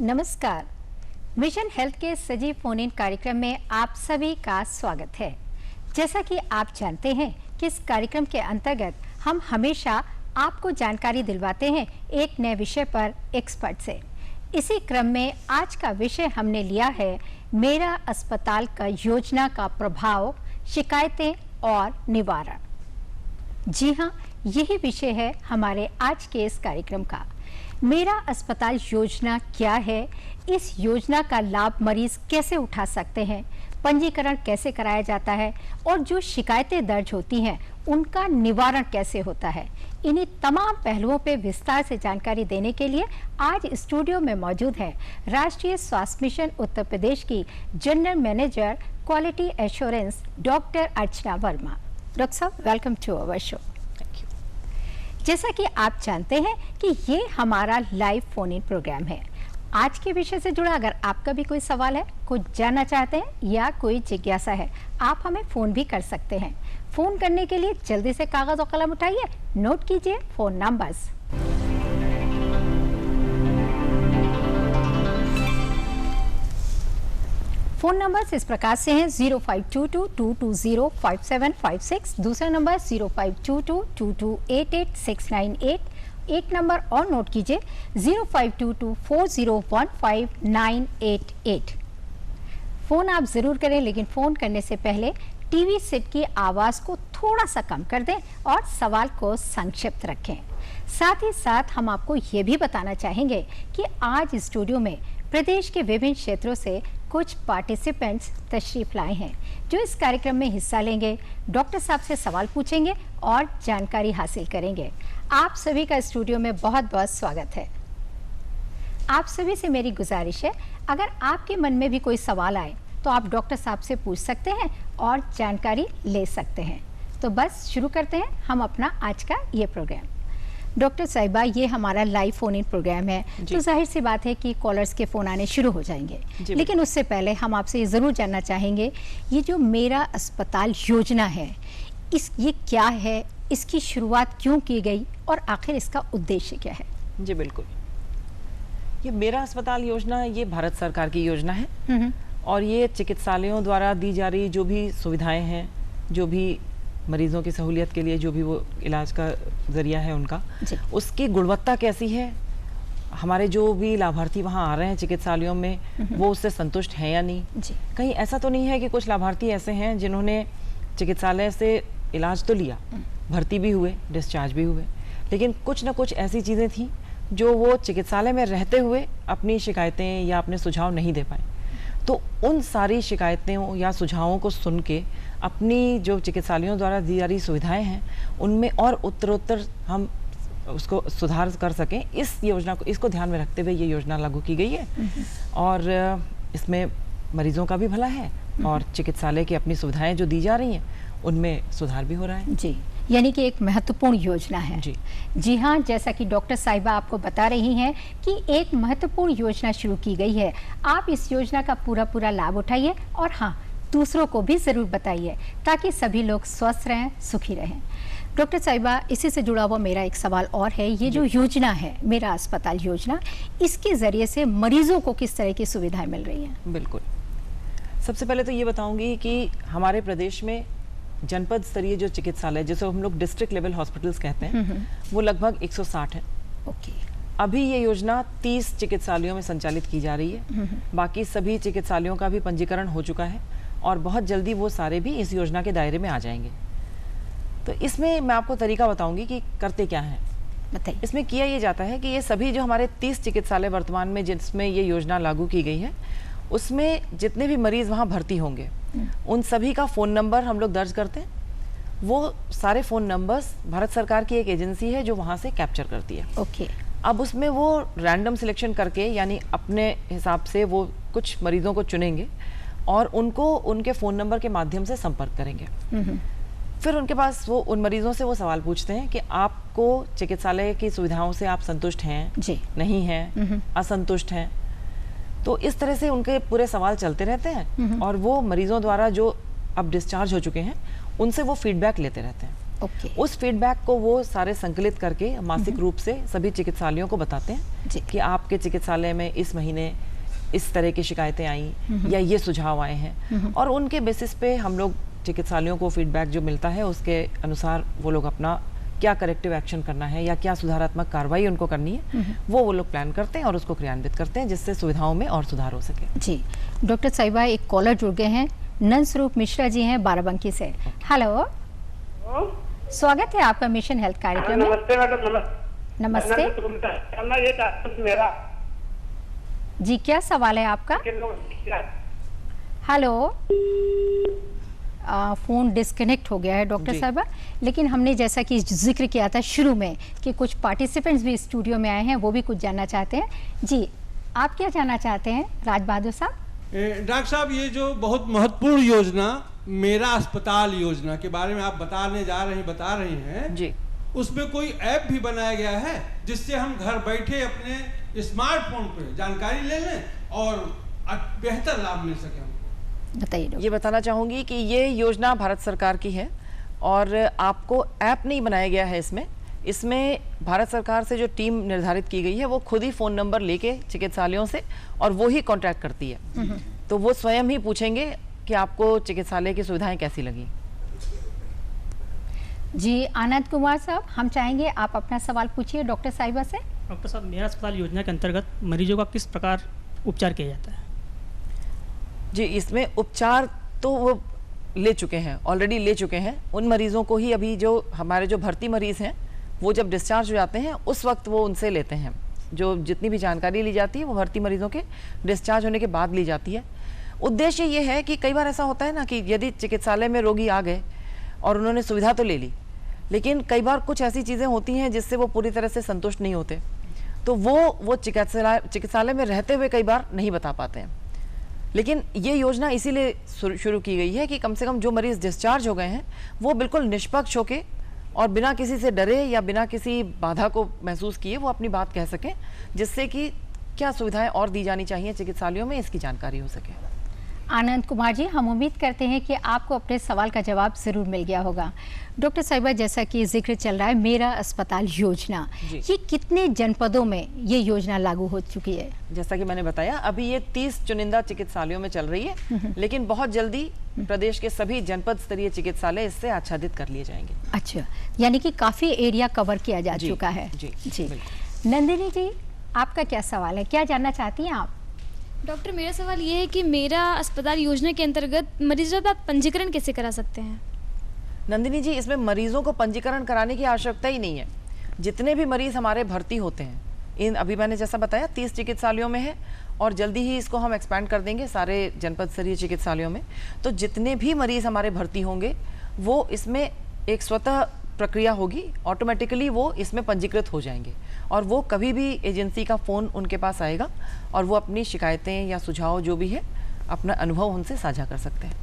नमस्कार। Mission health के सजीव फोन इन कार्यक्रम में आप सभी का स्वागत है। जैसा कि आप जानते हैं कि इस कार्यक्रम के अंतर्गत हम हमेशा आपको जानकारी दिलवाते हैं एक नए विषय पर एक्सपर्ट से। इसी क्रम में आज का विषय हमने लिया है मेरा अस्पताल का योजना का प्रभाव, शिकायतें और निवारण। जी हाँ, यही विषय है हमारे आज के इस कार्यक्रम का। मेरा अस्पताल योजना क्या है, इस योजना का लाभ मरीज कैसे उठा सकते हैं, पंजीकरण कैसे कराया जाता है और जो शिकायतें दर्ज होती हैं उनका निवारण कैसे होता है, इन्हीं तमाम पहलुओं पे विस्तार से जानकारी देने के लिए आज स्टूडियो में मौजूद है राष्ट्रीय स्वास्थ्य मिशन उत्तर प्रदेश की general manager quality assurance doctor Archana Verma. Doctor साहब, वेलकम टू अवर शो। जैसा कि आप जानते हैं कि ये हमारा लाइव फोन इन प्रोग्राम है। आज के विषय से जुड़ा अगर आपका भी कोई सवाल है, कुछ जानना चाहते हैं या कोई जिज्ञासा है, आप हमें फ़ोन भी कर सकते हैं। फ़ोन करने के लिए जल्दी से कागज़ और कलम उठाइए, नोट कीजिए फ़ोन नंबर्स। फ़ोन नंबर्स इस प्रकार से हैं 052222055756, दूसरा नंबर 052222886988, एक नंबर और नोट कीजिए 052240159888। फ़ोन आप ज़रूर करें, लेकिन फ़ोन करने से पहले टीवी सेट की आवाज़ को थोड़ा सा कम कर दें और सवाल को संक्षिप्त रखें। साथ ही साथ हम आपको ये भी बताना चाहेंगे कि आज स्टूडियो में प्रदेश के विभिन्न क्षेत्रों से कुछ पार्टिसिपेंट्स तशरीफ लाए हैं जो इस कार्यक्रम में हिस्सा लेंगे, डॉक्टर साहब से सवाल पूछेंगे और जानकारी हासिल करेंगे। आप सभी का स्टूडियो में बहुत बहुत स्वागत है। आप सभी से मेरी गुजारिश है, अगर आपके मन में भी कोई सवाल आए तो आप डॉक्टर साहब से पूछ सकते हैं और जानकारी ले सकते हैं। तो बस शुरू करते हैं हम अपना आज का ये प्रोग्राम। डॉक्टर साहिबा, ये हमारा लाइव फोन इन प्रोग्राम है, तो जाहिर सी बात है कि कॉलर्स के फ़ोन आने शुरू हो जाएंगे। लेकिन उससे पहले हम आपसे ये ज़रूर जानना चाहेंगे, ये जो मेरा अस्पताल योजना है, ये क्या है, इसकी शुरुआत क्यों की गई और आखिर इसका उद्देश्य क्या है? जी बिल्कुल, ये मेरा अस्पताल योजना ये भारत सरकार की योजना है और ये चिकित्सालयों द्वारा दी जा रही जो भी सुविधाएं हैं, जो भी मरीजों की सहूलियत के लिए जो भी वो इलाज का जरिया है उनका, उसकी गुणवत्ता कैसी है, हमारे जो भी लाभार्थी वहाँ आ रहे हैं चिकित्सालयों में वो उससे संतुष्ट हैं या नहीं। कहीं ऐसा तो नहीं है कि कुछ लाभार्थी ऐसे हैं जिन्होंने चिकित्सालय से इलाज तो लिया, भर्ती भी हुए, डिस्चार्ज भी हुए, लेकिन कुछ ना कुछ ऐसी चीज़ें थी जो वो चिकित्सालय में रहते हुए अपनी शिकायतें या अपने सुझाव नहीं दे पाए। तो उन सारी शिकायतों या सुझावों को सुन के अपनी जो चिकित्सालयों द्वारा दी जा रही सुविधाएं हैं उनमें और उत्तरोत्तर हम उसको सुधार कर सकें, इस योजना को, इसको ध्यान में रखते हुए ये योजना लागू की गई है और इसमें मरीजों का भी भला है और चिकित्सालय की अपनी सुविधाएं जो दी जा रही हैं उनमें सुधार भी हो रहा है। जी, यानी कि एक महत्वपूर्ण योजना है। जी हाँ, जैसा कि डॉक्टर साहिबा आपको बता रही हैं कि एक महत्वपूर्ण योजना शुरू की गई है। आप इस योजना का पूरा लाभ उठाइए और हाँ, दूसरों को भी ज़रूर बताइए ताकि सभी लोग स्वस्थ रहें, सुखी रहें। डॉक्टर साहिबा, इसी से जुड़ा हुआ मेरा एक सवाल और है, ये जो योजना है मेरा अस्पताल योजना, इसके ज़रिए से मरीजों को किस तरह की सुविधाएं मिल रही हैं? बिल्कुल, सबसे पहले तो ये बताऊंगी कि हमारे प्रदेश में जनपद स्तरीय जो चिकित्सालय, जिसे हम लोग डिस्ट्रिक्ट लेवल हॉस्पिटल्स कहते हैं, वो लगभग 160 है। अभी ये योजना 30 चिकित्सालयों में संचालित की जा रही है। बाकी सभी चिकित्सालयों का भी पंजीकरण हो चुका है और बहुत जल्दी वो सारे भी इस योजना के दायरे में आ जाएंगे। तो इसमें मैं आपको तरीका बताऊंगी कि करते क्या है। बताइए। इसमें किया ये जाता है कि ये सभी जो हमारे 30 चिकित्सालय वर्तमान में जिसमें ये योजना लागू की गई है, उसमें जितने भी मरीज वहाँ भर्ती होंगे उन सभी का फ़ोन नंबर हम लोग दर्ज करते हैं। वो सारे फ़ोन नंबर्स भारत सरकार की एक एजेंसी है जो वहाँ से कैप्चर करती है। अब उसमें वो रैंडम सिलेक्शन करके, यानी अपने हिसाब से वो कुछ मरीजों को चुनेंगे और उनको उनके फ़ोन नंबर के माध्यम से संपर्क करेंगे। फिर उनके पास वो उन मरीजों से वो सवाल पूछते हैं कि आपको चिकित्सालय की सुविधाओं से आप संतुष्ट हैं, नहीं हैं, असंतुष्ट हैं। तो इस तरह से उनके पूरे सवाल चलते रहते हैं और वो मरीजों द्वारा जो अब डिस्चार्ज हो चुके हैं उनसे वो फीडबैक लेते रहते हैं। ओके। उस फीडबैक को वो सारे संकलित करके मासिक रूप से सभी चिकित्सालयों को बताते हैं कि आपके चिकित्सालय में इस महीने इस तरह की शिकायतें आई या ये सुझाव आए हैं, और उनके बेसिस पे हम लोग चिकित्सालयों को फीडबैक जो मिलता है उसके अनुसार वो लोग अपना क्या करेक्टिव एक्शन करना है या क्या सुधारात्मक कार्रवाई उनको करनी है वो लोग प्लान करते हैं और उसको क्रियान्वित करते हैं, जिससे सुविधाओं में और सुधार हो सके। जी डॉक्टर साहिबा, एक कॉलर जुड़ गए हैं, नंदस्वरूप मिश्रा जी हैं बाराबंकी से। हेलो, स्वागत है आपका मिशन हेल्थ कार्यक्रम में। नमस्ते मैडम। नमस्ते मेरा जी, क्या सवाल है आपका? हेलो, फ़ोन डिस्कनेक्ट हो गया है डॉक्टर साहिबा, लेकिन हमने जैसा कि जिक्र किया था शुरू में कि कुछ पार्टिसिपेंट्स भी स्टूडियो में आए हैं, वो भी कुछ जानना चाहते हैं। जी, आप क्या जानना चाहते हैं राज बहादुर साहब? डॉक्टर साहब, ये जो बहुत महत्वपूर्ण योजना मेरा अस्पताल योजना के बारे में आप बता रही हैं जी, उसमें कोई ऐप भी बनाया गया है जिससे हम घर बैठे अपने स्मार्टफोन पे जानकारी ले लें और बेहतर लाभ मिल सके हमको? बताइए। ये बताना चाहूँगी कि ये योजना भारत सरकार की है और आपको ऐप नहीं बनाया गया है इसमें भारत सरकार से जो टीम निर्धारित की गई है वो खुद ही फ़ोन नंबर लेके चिकित्सालयों से और वो ही कॉन्टैक्ट करती है, तो वो स्वयं ही पूछेंगे कि आपको चिकित्सालय की सुविधाएं कैसी लगी। जी आनंद कुमार साहब, हम चाहेंगे आप अपना सवाल पूछिए डॉक्टर साहिबा से। डॉक्टर साहब, मेरा अस्पताल योजना के अंतर्गत मरीजों का किस प्रकार उपचार किया जाता है? जी, इसमें उपचार तो वो ले चुके हैं, ऑलरेडी ले चुके हैं। उन मरीजों को ही अभी जो हमारे जो भर्ती मरीज हैं वो जब डिस्चार्ज हो जाते हैं उस वक्त वो उनसे लेते हैं। जो जितनी भी जानकारी ली जाती है वो भर्ती मरीजों के डिस्चार्ज होने के बाद ली जाती है। उद्देश्य ये है कि कई बार ऐसा होता है ना कि यदि चिकित्सालय में रोगी आ गए और उन्होंने सुविधा तो ले ली, लेकिन कई बार कुछ ऐसी चीज़ें होती हैं जिससे वो पूरी तरह से संतुष्ट नहीं होते, तो वो चिकित्सालय में रहते हुए कई बार नहीं बता पाते हैं। लेकिन ये योजना इसीलिए शुरू की गई है कि कम से कम जो मरीज़ डिस्चार्ज हो गए हैं वो बिल्कुल निष्पक्ष होके और बिना किसी से डरे या बिना किसी बाधा को महसूस किए वो अपनी बात कह सकें, जिससे कि क्या सुविधाएं और दी जानी चाहिए चिकित्सालयों में इसकी जानकारी हो सके। आनंद कुमार जी, हम उम्मीद करते हैं कि आपको अपने सवाल का जवाब ज़रूर मिल गया होगा। डॉक्टर साहिबा, जैसा कि जिक्र चल रहा है मेरा अस्पताल योजना, ये कितने जनपदों में ये योजना लागू हो चुकी है? जैसा कि मैंने बताया, अभी ये 30 चुनिंदा चिकित्सालयों में चल रही है, लेकिन बहुत जल्दी प्रदेश के सभी जनपद स्तरीय चिकित्सालय इससे आच्छादित कर लिए जाएंगे। अच्छा, यानी कि काफ़ी एरिया कवर किया जा चुका है। जी। नंदिनी जी, आपका क्या सवाल है, क्या जानना चाहती हैं आप? डॉक्टर, मेरा सवाल ये है कि मेरा अस्पताल योजना के अंतर्गत मरीजों का पंजीकरण कैसे करा सकते हैं? नंदिनी जी, इसमें मरीजों को पंजीकरण कराने की आवश्यकता ही नहीं है। जितने भी मरीज हमारे भर्ती होते हैं, इन अभी मैंने जैसा बताया 30 चिकित्सालयों में है और जल्दी ही इसको हम एक्सपैंड कर देंगे सारे जनपद स्तरीय चिकित्सालयों में। तो जितने भी मरीज हमारे भर्ती होंगे वो इसमें एक स्वतः प्रक्रिया होगी, ऑटोमेटिकली वो इसमें पंजीकृत हो जाएंगे और वो कभी भी एजेंसी का फ़ोन उनके पास आएगा और वो अपनी शिकायतें या सुझाव जो भी है अपना अनुभव उनसे साझा कर सकते हैं।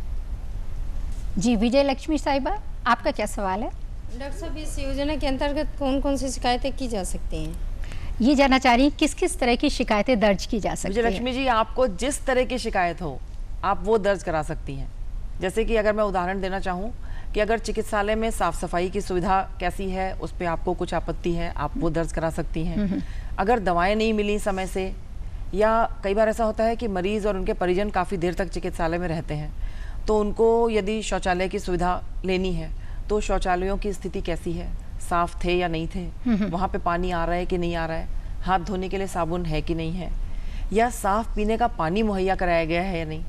जी विजय लक्ष्मी साहिबा, आपका क्या सवाल है? डॉक्टर साहब, इस योजना के अंतर्गत कौन कौन सी शिकायतें की जा सकती हैं? ये जानना चाह रही हैं किस किस तरह की शिकायतें दर्ज की जा सकती हैं? विजय लक्ष्मी जी, आपको जिस तरह की शिकायत हो आप वो दर्ज करा सकती हैं। जैसे कि अगर मैं उदाहरण देना चाहूँ कि अगर चिकित्सालय में साफ सफाई की सुविधा कैसी है उस पर आपको कुछ आपत्ति है, आप वो दर्ज करा सकती हैं। अगर दवाएं नहीं मिली समय से, या कई बार ऐसा होता है कि मरीज और उनके परिजन काफ़ी देर तक चिकित्सालय में रहते हैं, तो उनको यदि शौचालय की सुविधा लेनी है तो शौचालयों की स्थिति कैसी है, साफ थे या नहीं थे, वहाँ पे पानी आ रहा है कि नहीं आ रहा है, हाथ धोने के लिए साबुन है कि नहीं है, या साफ पीने का पानी मुहैया कराया गया है या नहीं।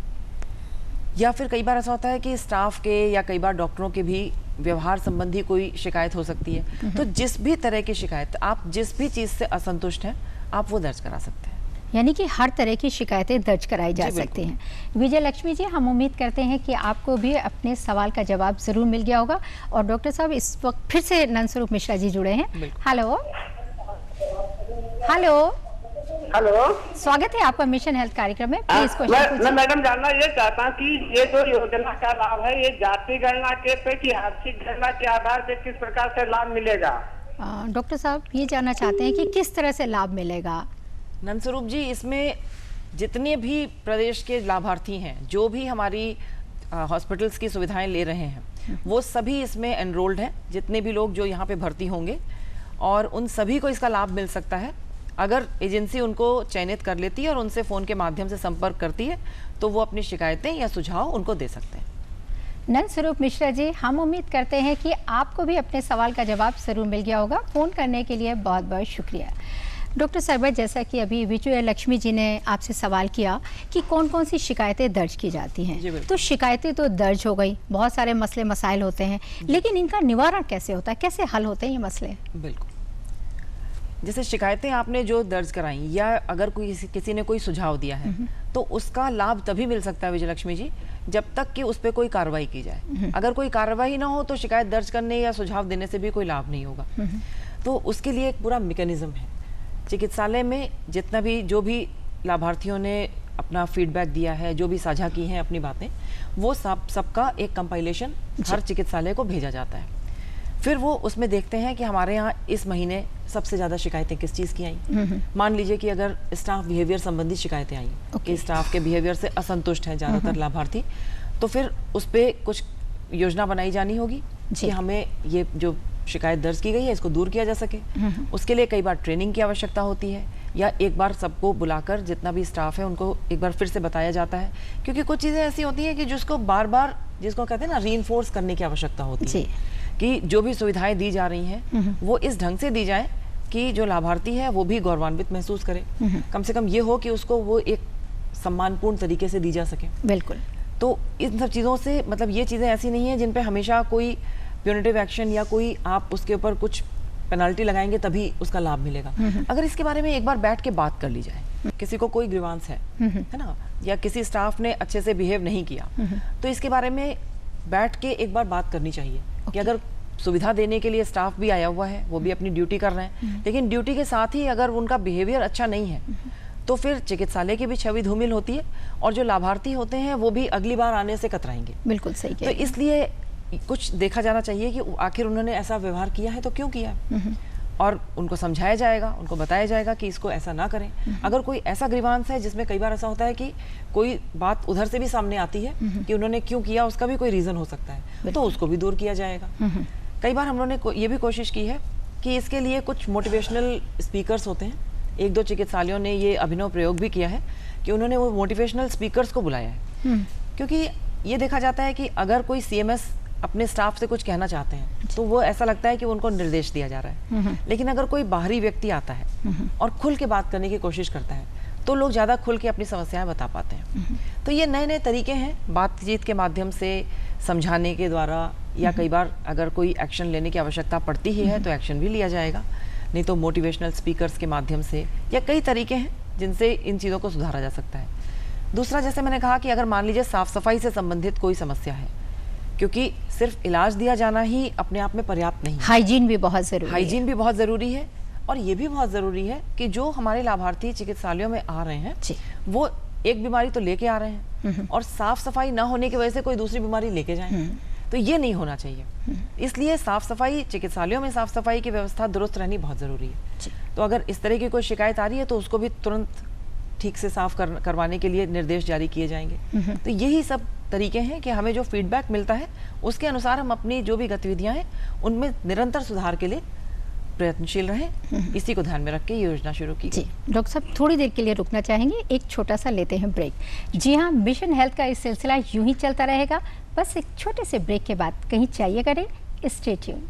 या फिर कई बार ऐसा होता है कि स्टाफ के या कई बार डॉक्टरों के भी व्यवहार संबंधी कोई शिकायत हो सकती है। तो जिस भी तरह की शिकायत, आप जिस भी चीज़ से असंतुष्ट हैं आप वो दर्ज करा सकते हैं। यानी कि हर तरह की शिकायतें दर्ज कराई जा सकती हैं। विजय लक्ष्मी जी, हम उम्मीद करते हैं कि आपको भी अपने सवाल का जवाब ज़रूर मिल गया होगा। और डॉक्टर साहब, इस वक्त फिर से नंदस्वरूप मिश्रा जी जुड़े हैं। हेलो हेलो हेलो, स्वागत है आपका मिशन हेल्थ कार्यक्रम में। प्लीज क्वेश्चन मैं मैडम जानना ये चाहता हूँ कि ये जो योजना का लाभ है ये जाति गणना के पे कि आर्थिक गणना के आधार पे किस प्रकार से लाभ मिलेगा? डॉक्टर साहब ये जानना चाहते हैं कि किस तरह से लाभ मिलेगा? नंदस्वरूप जी, इसमें जितने भी प्रदेश के लाभार्थी हैं, जो भी हमारी हॉस्पिटल्स की सुविधाएं ले रहे हैं वो सभी इसमें एनरोल्ड हैं, जितने भी लोग जो यहाँ पे भर्ती होंगे, और उन सभी को इसका लाभ मिल सकता है अगर एजेंसी उनको चयनित कर लेती है और उनसे फ़ोन के माध्यम से संपर्क करती है, तो वो अपनी शिकायतें या सुझाव उनको दे सकते हैं। नंद स्वरूप मिश्रा जी, हम उम्मीद करते हैं कि आपको भी अपने सवाल का जवाब जरूर मिल गया होगा। फ़ोन करने के लिए बहुत बहुत शुक्रिया। डॉक्टर सरबर, जैसा कि अभी विजय लक्ष्मी जी ने आपसे सवाल किया कि कौन कौन सी शिकायतें दर्ज की जाती हैं, तो शिकायतें तो दर्ज हो गई, बहुत सारे मसले मसाइल होते हैं, लेकिन इनका निवारण कैसे होता है, कैसे हल होते हैं ये मसले? बिल्कुल, जैसे शिकायतें आपने जो दर्ज कराई या अगर कोई किसी ने कोई सुझाव दिया है तो उसका लाभ तभी मिल सकता है विजय लक्ष्मी जी जब तक कि उस पर कोई कार्रवाई की जाए। अगर कोई कार्रवाई ना हो तो शिकायत दर्ज करने या सुझाव देने से भी कोई लाभ नहीं होगा। तो उसके लिए एक पूरा मैकेनिज्म है। चिकित्सालय में जितना भी जो भी लाभार्थियों ने अपना फीडबैक दिया है, जो भी साझा की हैं अपनी बातें, वो सबका एक कंपाइलेशन हर चिकित्सालय को भेजा जाता है। फिर वो उसमें देखते हैं कि हमारे यहाँ इस महीने सबसे ज़्यादा शिकायतें किस चीज़ की आई। मान लीजिए कि अगर स्टाफ बिहेवियर संबंधी शिकायतें आई कि स्टाफ के बिहेवियर से असंतुष्ट हैं ज़्यादातर लाभार्थी, तो फिर उस पर कुछ योजना बनाई जानी होगी कि हमें ये जो शिकायत दर्ज की गई है इसको दूर किया जा सके। उसके लिए कई बार ट्रेनिंग की आवश्यकता होती है, या एक बार सबको बुलाकर जितना भी स्टाफ है उनको एक बार फिर से बताया जाता है, क्योंकि कुछ चीज़ें ऐसी होती हैं कि जिसको बार बार, जिसको कहते हैं ना, रीइंफोर्स करने की आवश्यकता होती है कि जो भी सुविधाएं दी जा रही हैं वो इस ढंग से दी जाए कि जो लाभार्थी है वो भी गौरवान्वित महसूस करे। कम से कम ये हो कि उसको वो एक सम्मानपूर्ण तरीके से दी जा सके। बिल्कुल। तो इन सब चीज़ों से, मतलब ये चीज़ें ऐसी नहीं है जिन पे हमेशा कोई प्यूनिटिव एक्शन या कोई आप उसके ऊपर कुछ पेनल्टी लगाएंगे तभी उसका लाभ मिलेगा। अगर इसके बारे में एक बार बैठ के बात कर ली जाए, किसी को कोई ग्रीवांस है ना, या किसी स्टाफ ने अच्छे से बिहेव नहीं किया, तो इसके बारे में बैठ के एक बार बात करनी चाहिए कि अगर सुविधा देने के लिए स्टाफ भी आया हुआ है, वो भी अपनी ड्यूटी कर रहे हैं, लेकिन ड्यूटी के साथ ही अगर उनका बिहेवियर अच्छा नहीं है तो फिर चिकित्सालय की भी छवि धूमिल होती है और जो लाभार्थी होते हैं वो भी अगली बार आने से कतराएंगे। बिल्कुल सही। तो इसलिए कुछ देखा जाना चाहिए कि आखिर उन्होंने ऐसा व्यवहार किया है तो क्यों किया, और उनको समझाया जाएगा, उनको बताया जाएगा कि इसको ऐसा ना करें। अगर कोई ऐसा ग्रीवांस है जिसमें कई बार ऐसा होता है कि कोई बात उधर से भी सामने आती है कि उन्होंने क्यों किया, उसका भी कोई रीज़न हो सकता है, तो उसको भी दूर किया जाएगा। कई बार हम लोगों ने ये भी कोशिश की है कि इसके लिए कुछ मोटिवेशनल स्पीकर्स होते हैं। एक दो चिकित्सालयों ने ये अभिनव प्रयोग भी किया है कि उन्होंने वो मोटिवेशनल स्पीकर्स को बुलाया है, क्योंकि ये देखा जाता है कि अगर कोई CMS अपने स्टाफ से कुछ कहना चाहते हैं तो वो ऐसा लगता है कि उनको निर्देश दिया जा रहा है, लेकिन अगर कोई बाहरी व्यक्ति आता है और खुल के बात करने की कोशिश करता है तो लोग ज़्यादा खुल के अपनी समस्याएं बता पाते हैं। तो ये नए नए तरीके हैं बातचीत के माध्यम से, समझाने के द्वारा, या कई बार अगर कोई एक्शन लेने की आवश्यकता पड़ती ही है तो एक्शन भी लिया जाएगा, नहीं तो मोटिवेशनल स्पीकर्स के माध्यम से, या कई तरीके हैं जिनसे इन चीज़ों को सुधारा जा सकता है। दूसरा, जैसे मैंने कहा कि अगर मान लीजिए साफ सफाई से संबंधित कोई समस्या है, क्योंकि सिर्फ इलाज दिया जाना ही अपने आप में पर्याप्त नहीं है, हाइजीन भी बहुत ज़रूरी है। हाइजीन भी बहुत ज़रूरी है, और ये भी बहुत ज़रूरी है कि जो हमारे लाभार्थी चिकित्सालयों में आ रहे हैं वो एक बीमारी तो लेके आ रहे हैं और साफ सफाई ना होने की वजह से कोई दूसरी बीमारी लेके जाएं, तो ये नहीं होना चाहिए। इसलिए साफ सफाई, चिकित्सालयों में साफ सफाई की व्यवस्था दुरुस्त रहनी बहुत ज़रूरी है। तो अगर इस तरह की कोई शिकायत आ रही है तो उसको भी तुरंत ठीक से साफ करवाने के लिए निर्देश जारी किए जाएंगे। तो यही सब तरीके हैं कि हमें जो फीडबैक मिलता है उसके अनुसार हम अपनी जो भी गतिविधियां हैं उनमें निरंतर सुधार के लिए प्रयत्नशील रहें। इसी को ध्यान में रख के ये योजना शुरू की गई। डॉक्टर साहब, थोड़ी देर के लिए रुकना चाहेंगे, एक छोटा सा लेते हैं ब्रेक। जी हाँ, मिशन हेल्थ का इस सिलसिला यूं ही चलता रहेगा, बस एक छोटे से ब्रेक के बाद कहीं जाइएगा नहीं, स्टे ट्यून।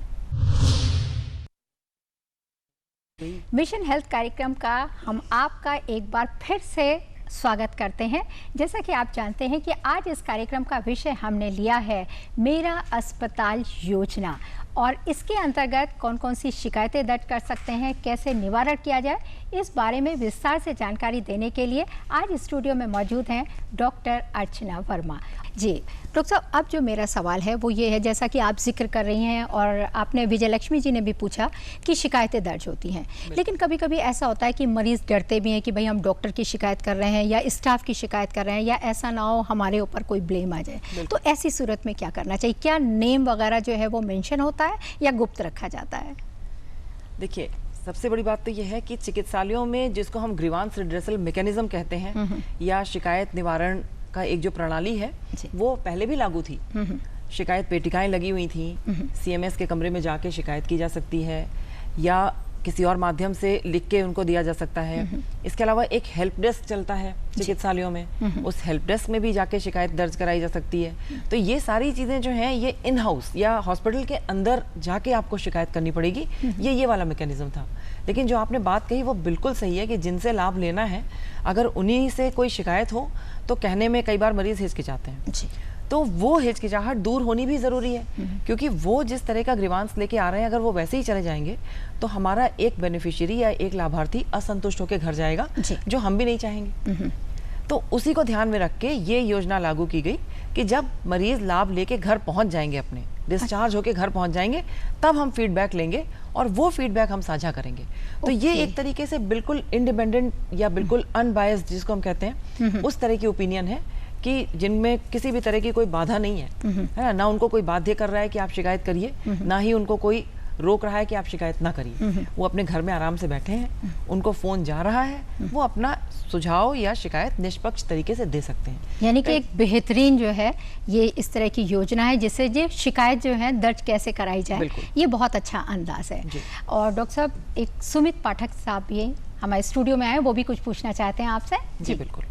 मिशन हेल्थ कार्यक्रम का हम आपका एक बार फिर से स्वागत करते हैं। जैसा कि आप जानते हैं कि आज इस कार्यक्रम का विषय हमने लिया है मेरा अस्पताल योजना, और इसके अंतर्गत कौन कौन सी शिकायतें दर्ज कर सकते हैं, कैसे निवारण किया जाए, इस बारे में विस्तार से जानकारी देने के लिए आज स्टूडियो में मौजूद हैं डॉक्टर अर्चना वर्मा जी। डॉक्टर साहब, अब जो मेरा सवाल है वो ये है, जैसा कि आप जिक्र कर रही हैं और आपने विजय लक्ष्मी जी ने भी पूछा कि शिकायतें दर्ज होती हैं, लेकिन कभी कभी ऐसा होता है कि मरीज़ डरते भी हैं कि भाई हम डॉक्टर की शिकायत कर रहे हैं या स्टाफ की शिकायत कर रहे हैं, या ऐसा ना हो हमारे ऊपर कोई ब्लेम आ जाए। तो ऐसी सूरत में क्या करना चाहिए? क्या नेम वगैरह जो है वो मेंशन होता है या गुप्त रखा जाता है? देखिए, सबसे बड़ी बात तो यह है कि चिकित्सालयों में जिसको हम ग्रीवांस रिड्रेसल मैकेनिज्म कहते हैं या शिकायत निवारण का एक जो प्रणाली है वो पहले भी लागू थी। शिकायत पेटिकाएं लगी हुई थी, CMS के कमरे में जाके शिकायत की जा सकती है या किसी और माध्यम से लिख के उनको दिया जा सकता है। इसके अलावा एक हेल्प डेस्क चलता है चिकित्सालयों में, उस हेल्प डेस्क में भी जाके शिकायत दर्ज कराई जा सकती है। तो ये सारी चीज़ें जो हैं ये इन हाउस या हॉस्पिटल के अंदर जाके आपको शिकायत करनी पड़ेगी, ये वाला मैकेनिज्म था। लेकिन जो आपने बात कही वो बिल्कुल सही है कि जिनसे लाभ लेना है अगर उन्हीं से कोई शिकायत हो तो कहने में कई बार मरीज हिचकिचाते हैं, तो वो हिचकिचाहट दूर होनी भी ज़रूरी है, क्योंकि वो जिस तरह का ग्रीवांस लेके आ रहे हैं अगर वो वैसे ही चले जाएंगे तो हमारा एक बेनिफिशियरी या एक लाभार्थी असंतुष्ट होकर घर जाएगा, जो हम भी नहीं चाहेंगे। तो उसी को ध्यान में रख के ये योजना लागू की गई कि जब मरीज लाभ लेके घर पहुंच जाएंगे, अपने डिस्चार्ज होके घर पहुंच जाएंगे, तब हम फीडबैक लेंगे और वो फीडबैक हम साझा करेंगे। तो ये एक तरीके से बिल्कुल इंडिपेंडेंट या बिल्कुल अनबायस्ड जिसको हम कहते हैं, उस तरह की ओपिनियन है कि जिनमें किसी भी तरह की कोई बाधा नहीं है ना, ना उनको कोई बाध्य कर रहा है कि आप शिकायत करिए, ना ही उनको कोई रोक रहा है कि आप शिकायत ना करिए। वो अपने घर में आराम से बैठे हैं, उनको फोन जा रहा है, वो अपना सुझाव या शिकायत निष्पक्ष तरीके से दे सकते हैं। यानी कि एक बेहतरीन जो है ये इस तरह की योजना है जिससे ये शिकायत जो है दर्ज कैसे कराई जाए, ये बहुत अच्छा अंदाज है। और डॉक्टर साहब, एक सुमित पाठक साहब ये हमारे स्टूडियो में आए, वो भी कुछ पूछना चाहते हैं आपसे। जी बिल्कुल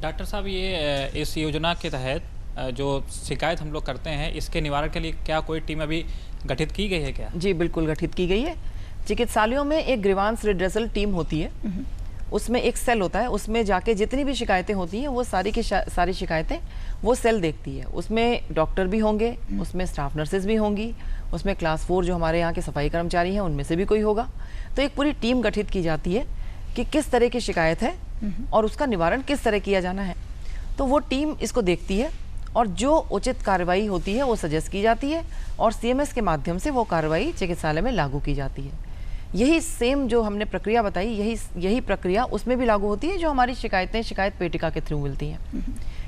डॉक्टर साहब, ये इस योजना के तहत जो शिकायत हम लोग करते हैं इसके निवारण के लिए क्या कोई टीम अभी गठित की गई है क्या? जी बिल्कुल गठित की गई है। चिकित्सालयों में एक ग्रीवांस रिड्रेसल टीम होती है, उसमें एक सेल होता है, उसमें जाके जितनी भी शिकायतें होती हैं वो सारी की सारी शिकायतें वो सेल देखती है। उसमें डॉक्टर भी होंगे, उसमें स्टाफ नर्सेज भी होंगी, उसमें क्लास 4 जो हमारे यहाँ के सफाई कर्मचारी हैं उनमें से भी कोई होगा। तो एक पूरी टीम गठित की जाती है कि किस तरह की शिकायत है और उसका निवारण किस तरह किया जाना है। तो वो टीम इसको देखती है और जो उचित कार्रवाई होती है वो सजेस्ट की जाती है और CMS के माध्यम से वो कार्रवाई चिकित्सालय में लागू की जाती है। यही सेम जो हमने प्रक्रिया बताई, यही प्रक्रिया उसमें भी लागू होती है जो हमारी शिकायतें शिकायत पेटिका के थ्रू मिलती हैं।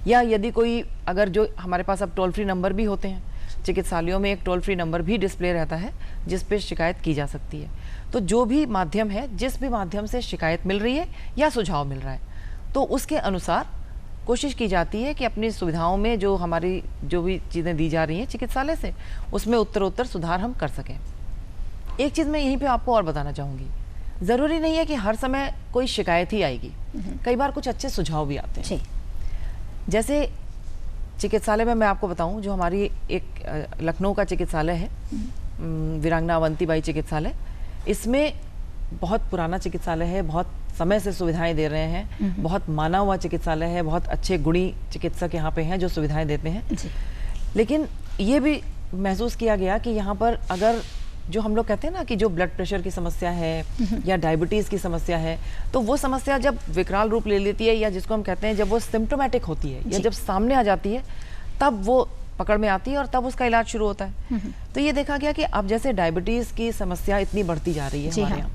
या यदि कोई अगर जो हमारे पास अब टोल फ्री नंबर भी होते हैं, चिकित्सालयों में एक टोल फ्री नंबर भी डिस्प्ले रहता है जिस पे शिकायत की जा सकती है। तो जो भी माध्यम है, जिस भी माध्यम से शिकायत मिल रही है या सुझाव मिल रहा है, तो उसके अनुसार कोशिश की जाती है कि अपनी सुविधाओं में जो हमारी जो भी चीज़ें दी जा रही हैं चिकित्सालय से, उसमें उत्तरोत्तर सुधार हम कर सकें। एक चीज़ मैं यहीं पे आपको और बताना चाहूँगी, ज़रूरी नहीं है कि हर समय कोई शिकायत ही आएगी, कई बार कुछ अच्छे सुझाव भी आते हैं। जैसे चिकित्सालय में मैं आपको बताऊं, जो हमारी एक लखनऊ का चिकित्सालय है, वीरांगना अवंतीबाई चिकित्सालय, इसमें बहुत पुराना चिकित्सालय है, बहुत समय से सुविधाएं दे रहे हैं, बहुत माना हुआ चिकित्सालय है, बहुत अच्छे गुणी चिकित्सक यहाँ पे हैं जो सुविधाएं देते हैं। लेकिन ये भी महसूस किया गया कि यहाँ पर अगर जो हम लोग कहते हैं ना कि जो ब्लड प्रेशर की समस्या है या डायबिटीज़ की समस्या है, तो वो समस्या जब विकराल रूप ले लेती है या जिसको हम कहते हैं जब वो सिम्टोमेटिक होती है या जब सामने आ जाती है, तब वो पकड़ में आती है और तब उसका इलाज शुरू होता है। तो ये देखा गया कि अब जैसे डायबिटीज़ की समस्या इतनी बढ़ती जा रही है हमारे यहाँ,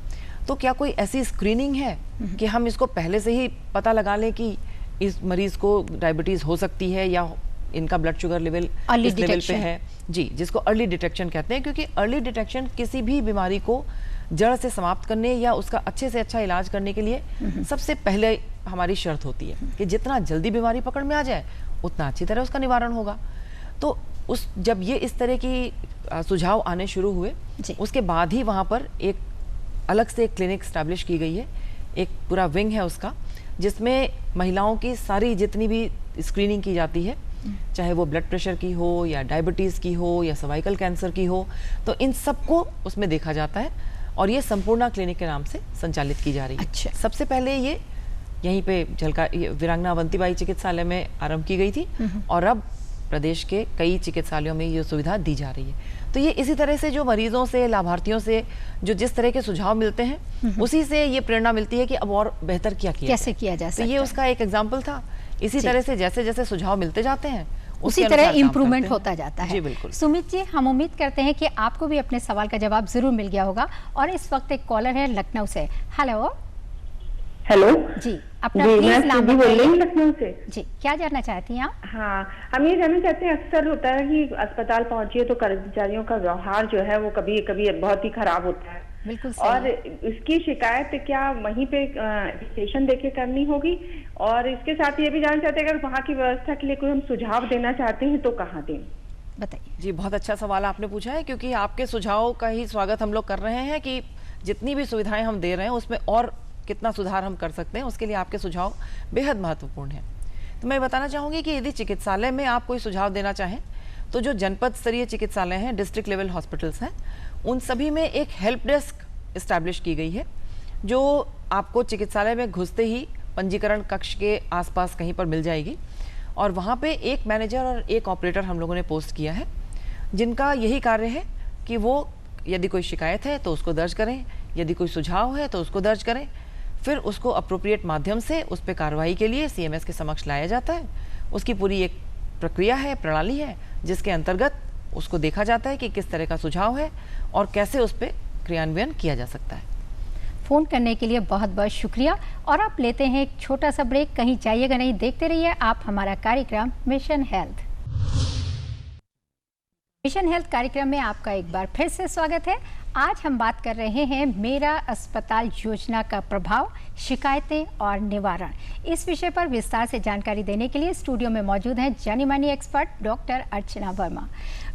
तो क्या कोई ऐसी स्क्रीनिंग है कि हम इसको पहले से ही पता लगा लें कि इस मरीज को डायबिटीज़ हो सकती है या इनका ब्लड शुगर लेवल इस लेवल पे है, जी, जिसको अर्ली डिटेक्शन कहते हैं। क्योंकि अर्ली डिटेक्शन किसी भी बीमारी को जड़ से समाप्त करने या उसका अच्छे से अच्छा इलाज करने के लिए सबसे पहले हमारी शर्त होती है कि जितना जल्दी बीमारी पकड़ में आ जाए उतना अच्छी तरह उसका निवारण होगा। तो जब ये इस तरह की सुझाव आने शुरू हुए, उसके बाद ही वहाँ पर एक अलग से एक क्लिनिक स्टैब्लिश की गई है, एक पूरा विंग है उसका, जिसमें महिलाओं की सारी जितनी भी स्क्रीनिंग की जाती है, चाहे वो ब्लड प्रेशर की हो या डायबिटीज़ की हो या सर्वाइकल कैंसर की हो, तो इन सबको उसमें देखा जाता है और ये संपूर्णा क्लिनिक के नाम से संचालित की जा रही है। अच्छा। सबसे पहले ये यहीं पे वीरांगना अवंतीबाई चिकित्सालय में आरंभ की गई थी और अब प्रदेश के कई चिकित्सालयों में ये सुविधा दी जा रही है। तो ये इसी तरह से जो मरीजों से, लाभार्थियों से जो जिस तरह के सुझाव मिलते हैं, उसी से ये प्रेरणा मिलती है कि अब और बेहतर कैसे किया जा सकता है। तो ये उसका एक एग्जाम्पल था। इसी तरह से जैसे जैसे सुझाव मिलते जाते हैं उसी तरह इम्प्रूवमेंट होता जाता है। जी बिल्कुल। सुमित जी, हम उम्मीद करते हैं कि आपको भी अपने सवाल का जवाब जरूर मिल गया होगा। और इस वक्त एक कॉलर है लखनऊ से। हेलो हेलो जी, अपना प्लीज नाम बोल रही हूँ लखनऊ से। जी, क्या जानना चाहती हैं आप? हाँ, हम ये जानना चाहते हैं, अक्सर होता है कि अस्पताल पहुंचिए तो कर्मचारियों का व्यवहार जो है वो कभी कभी बहुत ही खराब होता है। बिल्कुल सही। और इसकी शिकायत क्या वहीं पे स्टेशन देके करनी होगी? और इसके साथ ये भी जानना चाहते हैं अगर वहाँ की व्यवस्था के लिए कोई हम सुझाव देना चाहते हैं तो कहाँ दें? बताइए जी, बहुत अच्छा सवाल आपने पूछा है, क्योंकि आपके सुझाव का ही स्वागत हम लोग कर रहे हैं कि जितनी भी सुविधाएं हम दे रहे हैं उसमें और कितना सुधार हम कर सकते हैं, उसके लिए आपके सुझाव बेहद महत्वपूर्ण हैं। तो मैं बताना चाहूँगी कि यदि चिकित्सालय में आप कोई सुझाव देना चाहें तो जो जनपद स्तरीय चिकित्सालय हैं, डिस्ट्रिक्ट लेवल हॉस्पिटल्स हैं, उन सभी में एक हेल्प डेस्क इस्टेब्लिश की गई है जो आपको चिकित्सालय में घुसते ही पंजीकरण कक्ष के आसपास कहीं पर मिल जाएगी। और वहाँ पे एक मैनेजर और एक ऑपरेटर हम लोगों ने पोस्ट किया है, जिनका यही कार्य है कि वो यदि कोई शिकायत है तो उसको दर्ज करें, यदि कोई सुझाव है तो उसको दर्ज करें, फिर उसको अप्रोप्रिएट माध्यम से उस पर कार्रवाई के लिए CMS के समक्ष लाया जाता है। उसकी पूरी एक प्रक्रिया है, प्रणाली है, जिसके अंतर्गत उसको देखा जाता है कि किस तरह का सुझाव है और कैसे उस पर क्रियान्वयन किया जा सकता है। फ़ोन करने के लिए बहुत बहुत शुक्रिया। और आप लेते हैं एक छोटा सा ब्रेक, कहीं जाइएगा नहीं, देखते रहिए आप हमारा कार्यक्रम मिशन हेल्थ। मिशन हेल्थ कार्यक्रम में आपका एक बार फिर से स्वागत है। आज हम बात कर रहे हैं मेरा अस्पताल योजना का प्रभाव, शिकायतें और निवारण। इस विषय पर विस्तार से जानकारी देने के लिए स्टूडियो में मौजूद हैं जानी मानी expert doctor Archana Verma.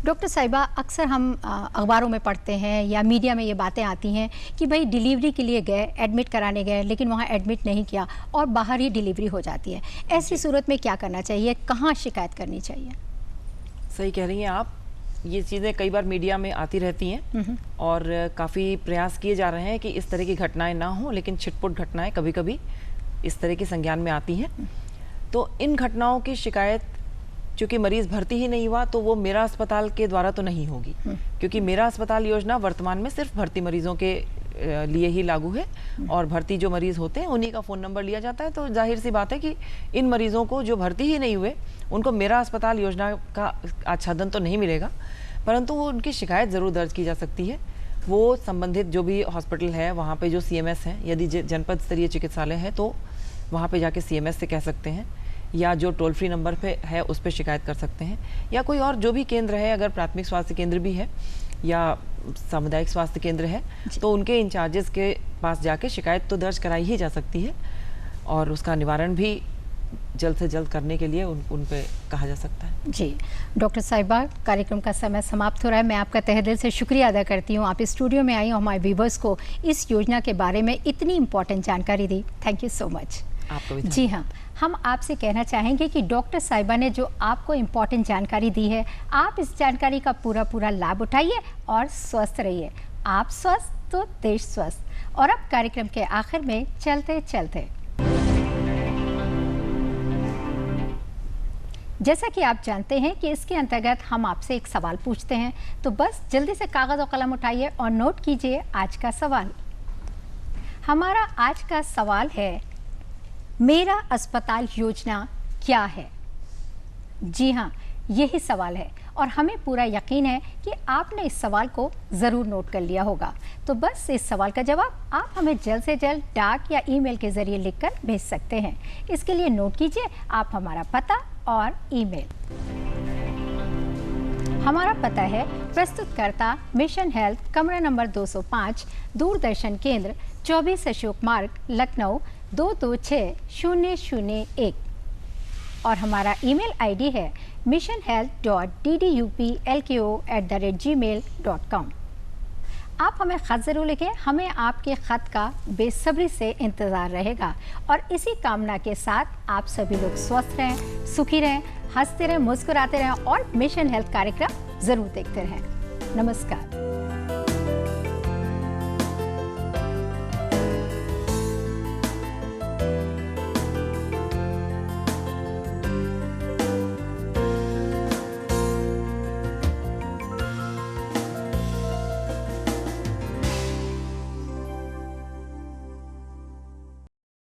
Doctor साहिबा, अक्सर हम अखबारों में पढ़ते हैं या मीडिया में ये बातें आती हैं कि भाई डिलीवरी के लिए गए, एडमिट कराने गए, लेकिन वहाँ एडमिट नहीं किया और बाहर ही डिलीवरी हो जाती है। ऐसी सूरत में क्या करना चाहिए, कहाँ शिकायत करनी चाहिए? सही कह रही हैं आप, ये चीज़ें कई बार मीडिया में आती रहती हैं और काफ़ी प्रयास किए जा रहे हैं कि इस तरह की घटनाएं ना हो, लेकिन छिटपुट घटनाएं कभी कभी इस तरह के संज्ञान में आती हैं। तो इन घटनाओं की शिकायत, चूँकि मरीज़ भर्ती ही नहीं हुआ, तो वो मेरा अस्पताल के द्वारा तो नहीं होगी, क्योंकि मेरा अस्पताल योजना वर्तमान में सिर्फ भर्ती मरीजों के लिए ही लागू है और भर्ती जो मरीज़ होते हैं उन्हीं का फ़ोन नंबर लिया जाता है। तो जाहिर सी बात है कि इन मरीज़ों को जो भर्ती ही नहीं हुए उनको मेरा अस्पताल योजना का आच्छादन तो नहीं मिलेगा, परंतु वो उनकी शिकायत ज़रूर दर्ज की जा सकती है। वो संबंधित जो भी हॉस्पिटल है वहाँ पे जो CMS हैं, यदि जनपद स्तरीय चिकित्सालय है तो वहाँ पे जाके CMS से कह सकते हैं, या जो टोल फ्री नंबर पे है उस पर शिकायत कर सकते हैं, या कोई और जो भी केंद्र है, अगर प्राथमिक स्वास्थ्य केंद्र भी है या सामुदायिक स्वास्थ्य केंद्र है तो उनके इंचार्जेस के पास जाके शिकायत तो दर्ज कराई ही जा सकती है और उसका निवारण भी जल्द से जल्द करने के लिए उन पे कहा जा सकता है। जी डॉक्टर साहिबा, कार्यक्रम का समय समाप्त हो रहा है। मैं आपका तहे दिल से शुक्रिया अदा करती हूँ, आप इस स्टूडियो में आई और हमारे व्यूवर्स को इस योजना के बारे में इतनी इम्पोर्टेंट जानकारी दी। Thank you so much. आपको भी जी हाँ, हम आपसे कहना चाहेंगे कि डॉक्टर साहिबा ने जो आपको इम्पोर्टेंट जानकारी दी है, आप इस जानकारी का पूरा लाभ उठाइए और स्वस्थ रहिए। आप स्वस्थ तो देश स्वस्थ। और अब कार्यक्रम के आखिर में चलते चलते, जैसा कि आप जानते हैं कि इसके अंतर्गत हम आपसे एक सवाल पूछते हैं, तो बस जल्दी से कागज़ और कलम उठाइए और नोट कीजिए आज का सवाल। हमारा आज का सवाल है, मेरा अस्पताल योजना क्या है? जी हाँ, यही सवाल है और हमें पूरा यकीन है कि आपने इस सवाल को ज़रूर नोट कर लिया होगा। तो बस इस सवाल का जवाब आप हमें जल्द से जल्द डाक या ईमेल के ज़रिए लिखकर भेज सकते हैं। इसके लिए नोट कीजिए आप हमारा पता और ईमेल। हमारा पता है प्रस्तुतकर्ता मिशन हेल्थ, कमरा नंबर 205, दूरदर्शन केंद्र, 24 अशोक मार्ग, लखनऊ 226001। और हमारा ईमेल आईडी है missionhealth.dduplko@gmail.com। आप हमें ख़त ज़रूर लिखें, हमें आपके ख़त का बेसब्री से इंतज़ार रहेगा। और इसी कामना के साथ आप सभी लोग स्वस्थ रहें, सुखी रहें, हंसते रहें, मुस्कुराते रहें और मिशन हेल्थ कार्यक्रम ज़रूर देखते रहें। नमस्कार।